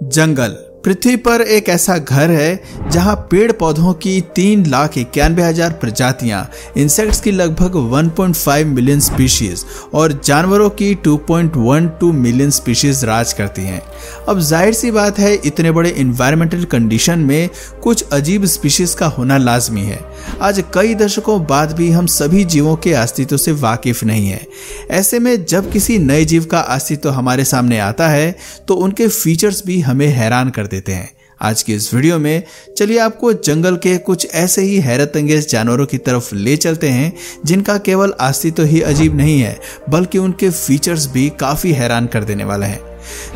जंगल पृथ्वी पर एक ऐसा घर है जहां पेड़ पौधों की 3,91,000 प्रजातियां, इंसेक्ट्स की लगभग 1.5 मिलियन स्पीशीज और जानवरों की 2.12 मिलियन स्पीशीज राज करती हैं। अब जाहिर सी बात है, इतने बड़े इन्वायरमेंटल कंडीशन में कुछ अजीब स्पीशीज का होना लाजमी है। आज कई दशकों बाद भी हम सभी जीवों के अस्तित्व से वाकिफ नहीं है। ऐसे में जब किसी नए जीव का अस्तित्व हमारे सामने आता है तो उनके फीचर्स भी हमें हैरान कर देते हैं। आज की इस वीडियो में चलिए आपको जंगल के कुछ ऐसे ही हैरत अंगेज जानवरों की तरफ ले चलते हैं जिनका केवल अस्तित्व ही अजीब नहीं है बल्कि उनके फीचर्स भी काफी हैरान कर देने वाले हैं।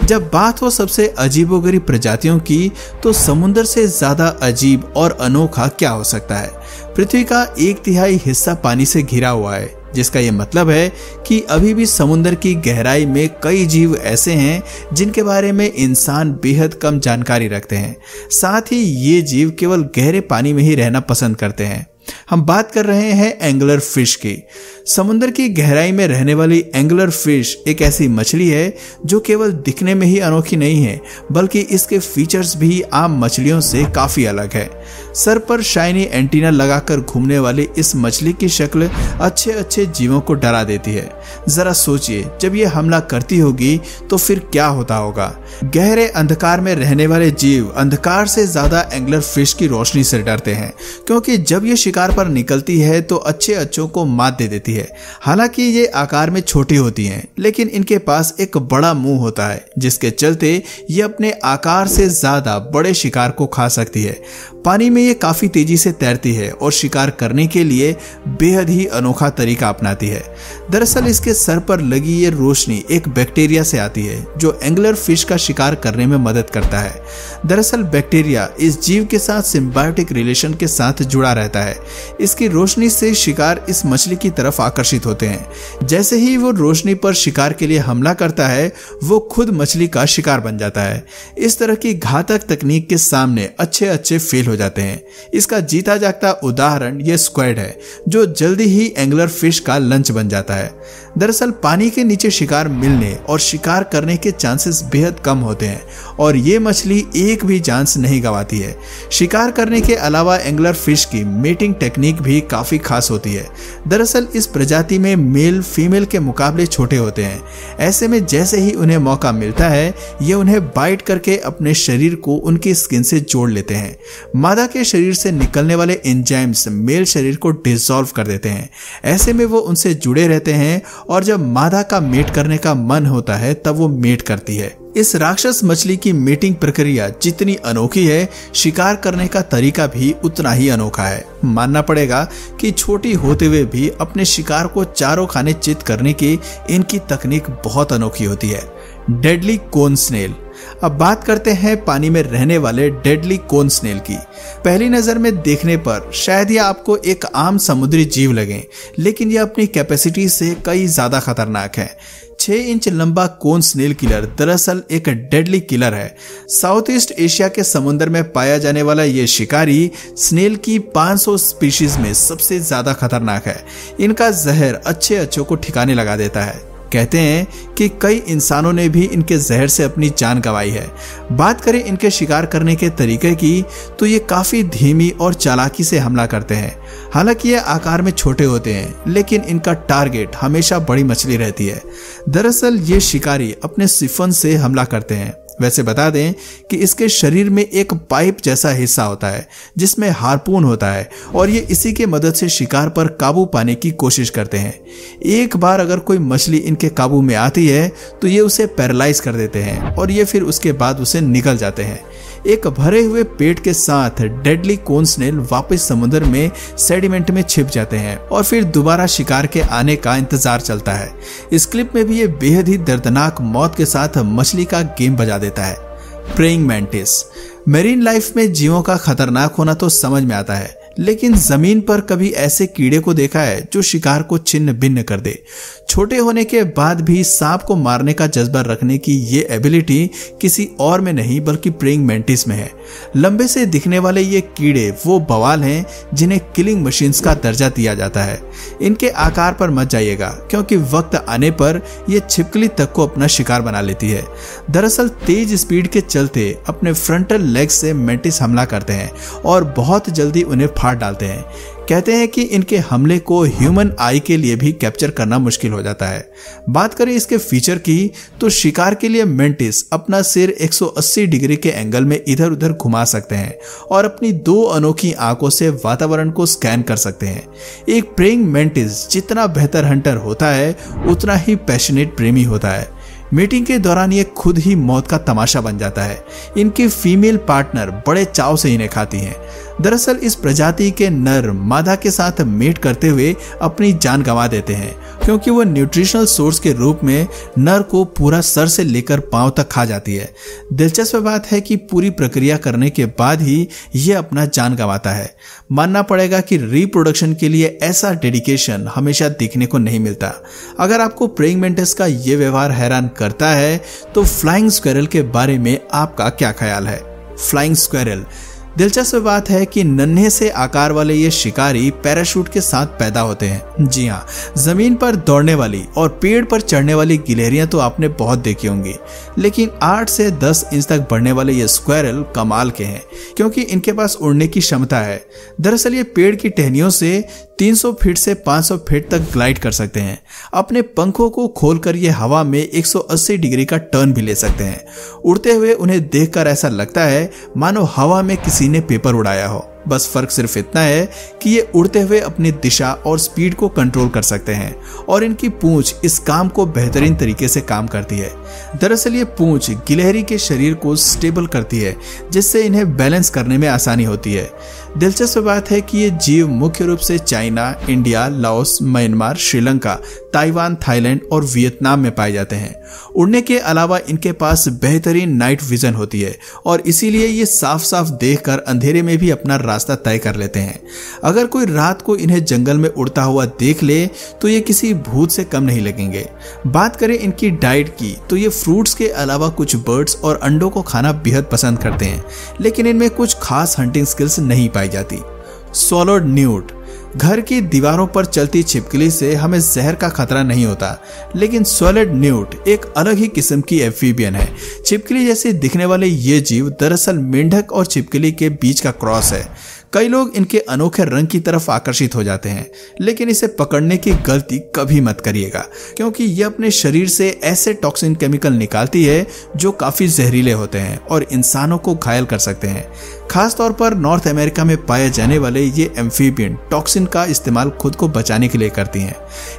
जब बात हो सबसे अजीबोगरीब प्रजातियों की तो समुद्र से ज्यादा अजीब और अनोखा क्या हो सकता है। पृथ्वी का 1/3 हिस्सा पानी से घिरा हुआ है, जिसका यह मतलब है कि अभी भी समुद्र की गहराई में कई जीव ऐसे हैं जिनके बारे में इंसान बेहद कम जानकारी रखते हैं। साथ ही ये जीव केवल गहरे पानी में ही रहना पसंद करते हैं। हम बात कर रहे हैं एंगलर फिश की। समुद्र की गहराई में रहने वाली एंगलर फिश एक ऐसी मछली है जो केवल दिखने में ही अनोखी नहीं है बल्कि इसके फीचर्स भी आम मछलियों से काफी अलग है। सर पर शाइनी एंटीना लगाकर घूमने वाली इस मछली की शक्ल अच्छे जीवों को डरा देती है। जरा सोचिए, जब ये हमला करती होगी तो फिर क्या होता होगा। गहरे अंधकार में रहने वाले जीव अंधकार से ज्यादा एंगलर फिश की रोशनी से डरते हैं, क्योंकि जब ये शिकार पर निकलती है तो अच्छों को मात दे देती है। हालांकि ये आकार में छोटी होती हैं, लेकिन इनके पास एक बड़ा मुंह होता है जिसके चलते ये अपने आकार से ज्यादा बड़े शिकार को खा सकती है। पानी में ये काफी तेजी से तैरती है और शिकार करने के लिए बेहद ही अनोखा तरीका अपनाती है। दरअसल इसके सर पर लगी ये रोशनी एक बैक्टीरिया से आती है जो एंगलर फिश का शिकार करने में मदद करता है। दरअसल बैक्टीरिया इस जीव के साथ सिम्बायोटिक रिलेशन के साथ जुड़ा रहता है। इसकी रोशनी से शिकार इस मछली की तरफ आकर्षित होते हैं। जैसे ही वो रोशनी पर शिकार के लिए हमला करता है वो खुद मछली का शिकार बन जाता है। इस तरह की घातक तकनीक के सामने अच्छे फेल हो जाते हैं। इसका जीता जागता उदाहरण ये स्क्वैड है जो जल्दी ही एंगलर फिश का लंच बन जाता है। दरअसल पानी के नीचे शिकार मिलने और शिकार करने के चांसेस बेहद कम होते हैं और ये मछली एक भी चांस नहीं गंवाती है। शिकार करने के अलावा एंगलर फिश की मेटिंग टेक्निक भी काफी खास होती है। दरअसल इस प्रजाति में मेल फीमेल के मुकाबले छोटे होते हैं। ऐसे में जैसे ही उन्हें मौका मिलता है ये उन्हें बाइट करके अपने शरीर को उनकी स्किन से जोड़ लेते हैं। मादा के शरीर से निकलने वाले एंजाइम्स मेल शरीर को डिसॉल्व कर देते हैं। ऐसे में वो उनसे जुड़े रहते हैं और जब मादा का मेट करने का मन होता है तब वो मेट करती है। इस राक्षस मछली की मेटिंग प्रक्रिया जितनी अनोखी है, शिकार करने का तरीका भी उतना ही अनोखा है। मानना पड़ेगा कि छोटी होते हुए भी अपने शिकार को चारों खाने चित करने की इनकी तकनीक बहुत अनोखी होती है। डेडली कोन स्नेल। अब बात करते हैं पानी में रहने वाले डेडली कोन स्नेल की। पहली नजर में देखने पर शायद यह आपको एक आम समुद्री जीव लगे, लेकिन यह अपनी कैपेसिटी से कई ज्यादा खतरनाक है। 6 इंच लंबा कोन स्नेल किलर दरअसल एक डेडली किलर है। साउथ ईस्ट एशिया के समुद्र में पाया जाने वाला ये शिकारी स्नेल की 500 स्पीशीज में सबसे ज्यादा खतरनाक है। इनका जहर अच्छों को ठिकाने लगा देता है। कहते हैं कि कई इंसानों ने भी इनके जहर से अपनी जान गंवाई है। बात करें इनके शिकार करने के तरीके की तो ये काफी धीमी और चालाकी से हमला करते हैं। हालांकि ये आकार में छोटे होते हैं, लेकिन इनका टारगेट हमेशा बड़ी मछली रहती है। दरअसल ये शिकारी अपने सिफन से हमला करते हैं। वैसे बता दें कि इसके शरीर में एक पाइप जैसा हिस्सा होता है जिसमें हार्पून होता है और ये इसी के मदद से शिकार पर काबू पाने की कोशिश करते हैं। एक बार अगर कोई मछली इनके काबू में आती है तो ये उसे पैरालाइज कर देते हैं और ये फिर उसके बाद उसे निकल जाते हैं। एक भरे हुए पेट के साथ डेडली कोन स्नेल वापस समुद्र में सेडिमेंट में छिप जाते हैं और फिर दोबारा शिकार के आने का इंतजार चलता है। इस क्लिप में भी ये बेहद ही दर्दनाक मौत के साथ मछली का गेम बजा देता है। Praying mantis. मेरीन लाइफ में जीवों का खतरनाक होना तो समझ में आता है, लेकिन जमीन पर कभी ऐसे कीड़े को देखा है जो शिकार को छिन्न भिन्न कर दे। छोटे होने के बाद भी सांप को मारने का जज्बा रखने की ये एबिलिटी किसी और में नहीं बल्कि प्रेइंग मेंटिस में है। लंबे से दिखने वाले ये कीड़े वो बवाल हैं जिन्हें किलिंग मशीन्स का दर्जा दिया जाता है। इनके आकार पर मत जाइएगा क्योंकि वक्त आने पर ये छिपकली तक को अपना शिकार बना लेती है। दरअसल तेज स्पीड के चलते अपने फ्रंटल लेग से मेंटिस हमला करते हैं और बहुत जल्दी उन्हें फाड़ डालते हैं। कहते हैं कि इनके हमले को ह्यूमन आई के लिए भी कैप्चर करना मुश्किल हो जाता है। बात करें इसके फीचर की तो शिकार के लिए मेंटिस अपना सिर 180 डिग्री के एंगल में इधर उधर घुमा सकते हैं और अपनी 2 अनोखी आंखों से वातावरण को स्कैन कर सकते हैं। एक प्रेइंग मेंटिस जितना बेहतर हंटर होता है उतना ही पैशनेट प्रेमी होता है। मीटिंग के दौरान ये खुद ही मौत का तमाशा बन जाता है। इनकी फीमेल पार्टनर बड़े चाव से इन्हें खाती हैं। दरअसल इस प्रजाति के नर मादा के साथ मेट करते हुए अपनी जान गंवा देते हैं क्योंकि वो न्यूट्रिशनल सोर्स के रूप में नर को पूरा सर से लेकर पांव तक खा जाती है। दिलचस्प बात है कि पूरी प्रक्रिया करने के बाद ही ये अपना जान गंवाता है। मानना पड़ेगा कि रिप्रोडक्शन के लिए ऐसा डेडिकेशन हमेशा देखने को नहीं मिलता। अगर आपको प्रेइंग मेंटिस का ये व्यवहार हैरान करता है तो फ्लाइंग स्क्विरल के बारे में आपका क्या ख्याल है? फ्लाइंग स्क्विरल, दिलचस्प बात है कि नन्हे से आकार वाले ये शिकारी पैराशूट के साथ पैदा होते हैं। जी हाँ, जमीन पर दौड़ने वाली और पेड़ पर चढ़ने वाली गिलहरियां तो आपने बहुत देखी होंगी, लेकिन 8 से 10 इंच तक बढ़ने वाले ये स्क्विरल कमाल के हैं क्योंकि इनके पास उड़ने की क्षमता है। दरअसल ये पेड़ की टहनियों से 300 फीट से 500 फीट तक ग्लाइड कर सकते हैं। अपने पंखों को खोलकर ये हवा में 180 डिग्री का टर्न भी ले सकते हैं। उड़ते हुए उन्हें देखकर ऐसा लगता है मानो हवा में किसी ने पेपर उड़ाया हो। बस फर्क सिर्फ इतना है कि ये उड़ते हुए अपनी दिशा और स्पीड को कंट्रोल कर सकते हैं और इनकी पूंछ इस काम को बेहतरीन तरीके से काम करती है। दरअसल ये पूंछ गिलहरी के शरीर को स्टेबल करती है जिससे इन्हें बैलेंस करने में आसानी होती है। दिलचस्प बात है कि ये जीव मुख्य रूप से China, India, Laos, Myanmar, Sri Lanka, Taiwan, Thailand और वियतनाम में पाए जाते हैं। उड़ने के अलावा इनके पास बेहतरीन नाइट विजन होती है और इसीलिए ये साफ साफ देखकर अंधेरे में भी अपना रास्ता तय कर लेते हैं। अगर कोई रात को इन्हें जंगल में उड़ता हुआ देख ले तो ये किसी भूत से कम नहीं लगेंगे। बात करें इनकी डाइट की तो ये फ्रूट्स के अलावा कुछ बर्ड्स और अंडों को खाना बेहद पसंद करते हैं, लेकिन इनमें कुछ खास हंटिंग स्किल्स नहीं पाई जाती। स्वॉलोड न्यूट, घर की दीवारों पर चलती छिपकली से हमें जहर का खतरा नहीं होता, लेकिन स्वॉलोड न्यूट एक अलग ही किस्म की एम्फीबियन है। छिपकली जैसे दिखने वाले ये जीव दरअसल मेंढक और छिपकली के बीच का क्रॉस है। कई लोग इनके अनोखे रंग की तरफ आकर्षित हो जाते हैं, लेकिन इसे पकड़ने की गलती कभी मत करिएगा क्योंकि ये अपने शरीर से ऐसे टॉक्सिन केमिकल निकालती है जो काफी जहरीले होते हैं और इंसानों को घायल कर सकते हैं। खास तौर पर नॉर्थ अमेरिका में पाए जाने वाले ये एम्फीबियन टॉक्सिन का इस्तेमाल खुद को बचाने के लिए करती हैं।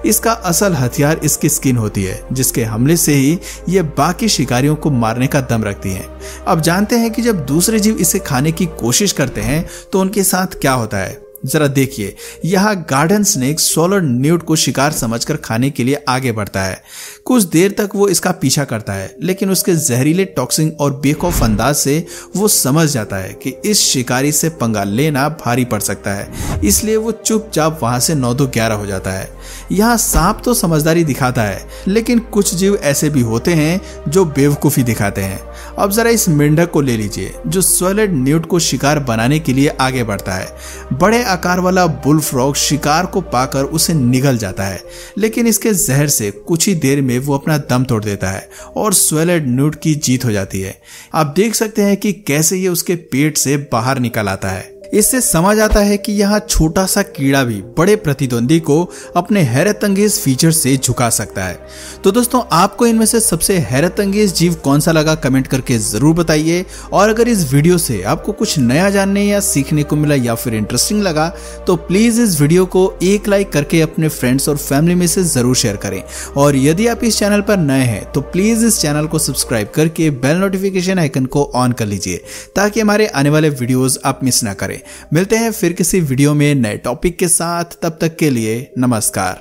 इसका असल हथियार इसकी स्किन होती है जिसके हमले से ही ये बाकी शिकारियों को मारने का दम रखती हैं। अब जानते हैं कि जब दूसरे जीव इसे खाने की कोशिश करते हैं तो उनके साथ क्या होता है। जरा देखिए, यहाँ गार्डन स्नेक स्वॉलोड न्यूट को शिकार समझकर खाने के लिए आगे बढ़ता है। कुछ देर तक वो इसका पीछा करता है, लेकिन उसके जहरीले टॉक्सिन और बेखौफ अंदाज से वो समझ जाता है कि इस शिकारी से पंगा लेना भारी पड़ सकता है, इसलिए वो चुपचाप वहां से 9-11 हो जाता है। यहाँ सांप तो समझदारी दिखाता है, लेकिन कुछ जीव ऐसे भी होते हैं जो बेवकूफी दिखाते हैं। अब जरा इस मेंढक को ले लीजिए जो स्वॉलोड न्यूट को शिकार बनाने के लिए आगे बढ़ता है। बड़े आकार वाला बुल फ्रॉग शिकार को पाकर उसे निगल जाता है, लेकिन इसके जहर से कुछ ही देर में वो अपना दम तोड़ देता है और स्वॉलोड न्यूट की जीत हो जाती है। आप देख सकते हैं कि कैसे ये उसके पेट से बाहर निकल आता है। इससे समझ आता है कि यहाँ छोटा सा कीड़ा भी बड़े प्रतिद्वंदी को अपने हैरतअंगेज फीचर से झुका सकता है। तो दोस्तों, आपको इनमें से सबसे हैरतअंगेज जीव कौन सा लगा कमेंट करके जरूर बताइए। और अगर इस वीडियो से आपको कुछ नया जानने या सीखने को मिला या फिर इंटरेस्टिंग लगा तो प्लीज इस वीडियो को एक लाइक करके अपने फ्रेंड्स और फैमिली में से जरूर शेयर करें। और यदि आप इस चैनल पर नए हैं तो प्लीज इस चैनल को सब्सक्राइब करके बेल नोटिफिकेशन आइकन को ऑन कर लीजिए ताकि हमारे आने वाले वीडियोस आप मिस ना करें। मिलते हैं फिर किसी वीडियो में नए टॉपिक के साथ, तब तक के लिए नमस्कार।